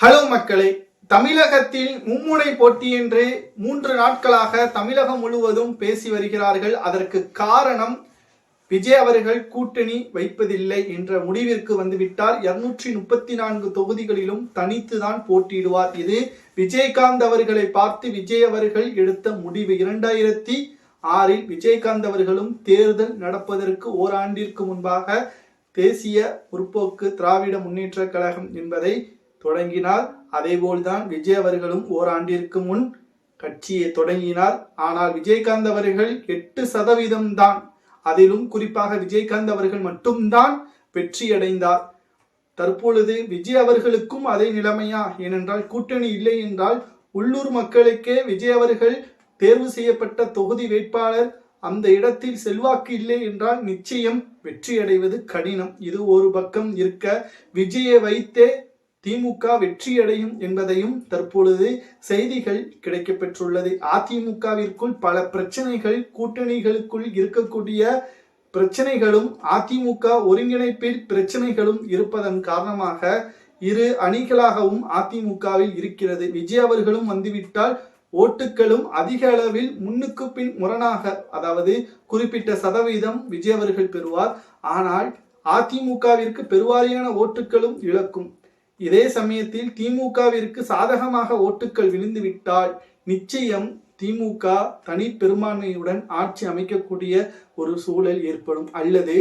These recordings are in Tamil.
ஹலோ மக்களே, தமிழகத்தில் மும்முனை போட்டி என்று 3 நாட்களாக தமிழகம் முழுவதும் பேசி வருகிறார்கள். அதற்கு காரணம் விஜய் அவர்கள் கூட்டணி வைப்பதில்லை என்ற முடிவிற்கு வந்துவிட்டார். 234 தொகுதிகளிலும் தனித்துதான் போட்டியிடுவார். இது விஜயகாந்த் அவர்களை பார்த்து விஜய் அவர்கள் எடுத்த முடிவு. 2006 விஜயகாந்த் அவர்களும் தேர்தல் நடப்பதற்கு ஓராண்டிற்கு முன்பாக தேசிய முற்போக்கு திராவிட முன்னேற்ற கழகம் என்பதை தொடங்கினார். அதேபோல்தான் விஜய் அவர்களும் ஓராண்டிற்கு முன் கட்சியை தொடங்கினார். ஆனால் விஜயகாந்த் அவர்கள் 8% தான், அதிலும் குறிப்பாக விஜயகாந்த் அவர்கள் மட்டும்தான் வெற்றியடைந்தார். தற்பொழுது விஜய் அவர்களுக்கும் அதே நிலைமையா? ஏனென்றால் கூட்டணி இல்லை என்றால் உள்ளூர் மக்களுக்கே விஜய் அவர்கள் தேர்வு செய்யப்பட்ட தொகுதி வேட்பாளர் அந்த இடத்தில் செல்வாக்கு இல்லை என்றால் நிச்சயம் வெற்றியடைவது கடினம். இது ஒரு பக்கம் இருக்க, விஜயை வைத்தே திமுக வெற்றியடையும் என்பதையும் தற்பொழுது செய்திகள் கிடைக்கப்பெற்றுள்ளது. அதிமுகவிற்குள் பல பிரச்சனைகள், கூட்டணிகளுக்குள் இருக்கக்கூடிய பிரச்சனைகளும் அதிமுக ஒருங்கிணைப்பில் பிரச்சனைகளும் இருப்பதன் காரணமாக இரு அணிகளாகவும் அதிமுகவில் இருக்கிறது. விஜய் அவர்களும் வந்துவிட்டால் ஓட்டுகளும் அதிக அளவில் முன்னுக்கு பின் முரணாக, அதாவது குறிப்பிட்ட சதவீதம் விஜய் அவர்கள் பெறுவார். ஆனால் அதிமுகவிற்கு பெருவாரியான ஓட்டுகளும் இழக்கும். இதே சமயத்தில் திமுகவிற்கு சாதகமாக ஓட்டுகள் விழுந்துவிட்டால் நிச்சயம் திமுக தனி பெரும்பான்மையுடன் ஆட்சி அமைக்கக்கூடிய ஒரு சூழல் ஏற்படும். அல்லது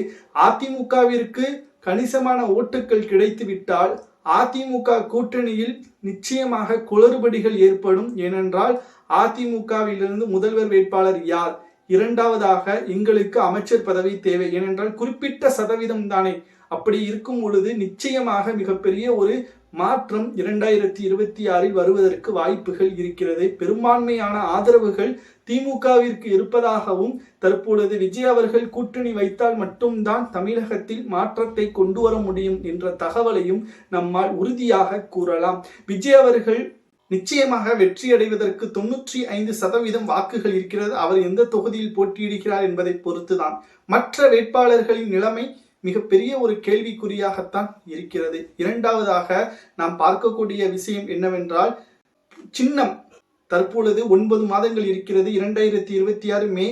அதிமுகவிற்கு கணிசமான ஓட்டுகள் கிடைத்து விட்டால் அதிமுக கூட்டணியில் நிச்சயமாக குளறுபடிகள் ஏற்படும். ஏனென்றால் அதிமுகவிலிருந்து முதல்வர் வேட்பாளர் யார், இரண்டாவதாக எங்களுக்கு அமைச்சர் பதவி தேவை, ஏனென்றால் குறிப்பிட்ட சதவீதம் தானே. அப்படி இருக்கும் பொழுது நிச்சயமாக மிகப்பெரிய ஒரு மாற்றம் 2026 வருவதற்கு வாய்ப்புகள் இருக்கிறது. பெரும்பான்மையான ஆதரவுகள் திமுகவிற்கு இருப்பதாகவும் தற்பொழுது விஜய் அவர்கள் கூட்டணி வைத்தால் மட்டும்தான் தமிழகத்தில் மாற்றத்தை கொண்டு வர முடியும் என்ற தகவலையும் நம்மால் உறுதியாக கூறலாம். விஜய் அவர்கள் நிச்சயமாக வெற்றி அடைவதற்கு 95% வாக்குகள் இருக்கிறது. அவர் எந்த தொகுதியில் போட்டியிடுகிறார் என்பதை பொறுத்துதான். மற்ற வேட்பாளர்களின் நிலைமை மிகப்பெரிய ஒரு கேள்விக்குறியாகத்தான் இருக்கிறது. இரண்டாவதாக நாம் பார்க்கக்கூடிய விஷயம் என்னவென்றால், சின்னம் தற்பொழுது 9 மாதங்கள் இருக்கிறது. 2026 மே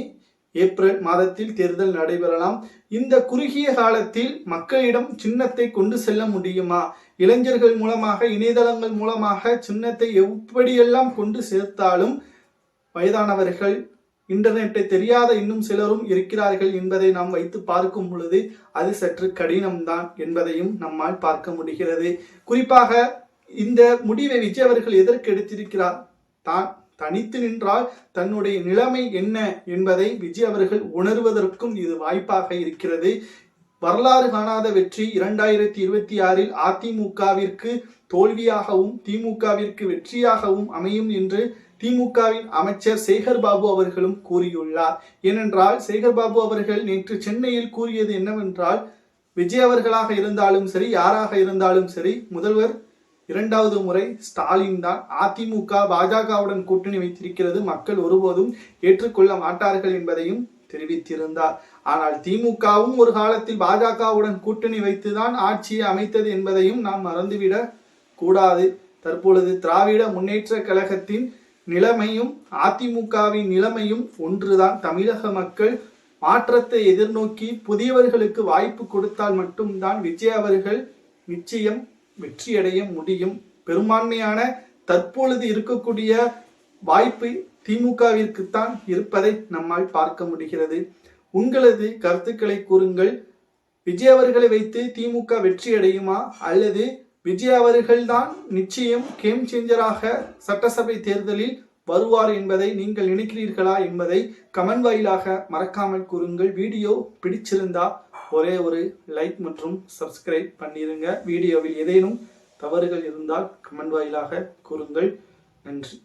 ஏப்ரல் மாதத்தில் தேர்தல் நடைபெறலாம். இந்த குறுகிய காலத்தில் மக்களிடம் சின்னத்தை கொண்டு செல்ல முடியுமா? இளைஞர்கள் மூலமாக, இணையதளங்கள் மூலமாக சின்னத்தை எப்படியெல்லாம் கொண்டு சேர்த்தாலும் வயதானவர்கள், இன்டர்நெட்டை தெரியாத இன்னும் சிலரும் இருக்கிறார்கள் என்பதை நாம் வைத்து பார்க்கும் பொழுது அது சற்று கடினம்தான் என்பதையும் நம்மால் பார்க்க முடிகிறது. குறிப்பாக இந்த முடிவை விஜய் அவர்கள் எதற்கு எடுத்திருக்கிறார்? தான் தனித்து நின்றால் தன்னுடைய நிலைமை என்ன என்பதை விஜய் அவர்கள் உணர்வதற்கும் இது வாய்ப்பாக இருக்கிறது. வரலாறு காணாத வெற்றி 2026 அதிமுகவிற்கு தோல்வியாகவும் திமுகவிற்கு வெற்றியாகவும் அமையும் என்று திமுகவின் அமைச்சர் சேகர் பாபு அவர்களும் கூறியுள்ளார். ஏனென்றால் சேகர் பாபு அவர்கள் நேற்று சென்னையில் கூறியது என்னவென்றால், விஜய் அவர்களாக இருந்தாலும் சரி, யாராக இருந்தாலும் சரி, முதல்வர் 2வது முறை ஸ்டாலின் தான். அதிமுக பாஜகவுடன் கூட்டணி வைத்திருக்கிறது, மக்கள் ஒருபோதும் ஏற்றுக்கொள்ள மாட்டார்கள் என்பதையும் தெரிவித்திருந்தார். ஆனால் திமுகவும் ஒரு காலத்தில் பாஜகவுடன் கூட்டணி வைத்துதான் ஆட்சியை அமைத்தது என்பதையும் நாம் மறந்துவிடக் கூடாது. தற்பொழுது திராவிட முன்னேற்ற கழகத்தின் நிலைமையும் அதிமுகவின் நிலைமையும் ஒன்றுதான். தமிழக மக்கள் மாற்றத்தை எதிர்நோக்கி புதியவர்களுக்கு வாய்ப்பு கொடுத்தால் மட்டும்தான் விஜய் அவர்கள் நிச்சயம் வெற்றியடைய முடியும். பெரும்பான்மையான தற்பொழுது இருக்கக்கூடிய வாய்ப்பு திமுகவிற்குத்தான் இருப்பதை நம்மால் பார்க்க முடிகிறது. உங்களது கருத்துக்களை கூறுங்கள். விஜய் அவர்களை வைத்து திமுக வெற்றியடையுமா, அல்லது விஜய் அவர்கள்தான் நிச்சயம் கேம் சேஞ்சராக சட்டசபை தேர்தலில் வருவார் என்பதை நீங்கள் நினைக்கிறீர்களா என்பதை கமெண்ட் வாயிலாக மறக்காமல் கூறுங்கள். வீடியோ பிடிச்சிருந்தா ஒரே ஒரு லைக் மற்றும் சப்ஸ்கிரைப் பண்ணிருங்க. வீடியோவில் ஏதேனும் தவறுகள் இருந்தால் கமெண்ட் வாயிலாக கூறுங்கள். நன்றி.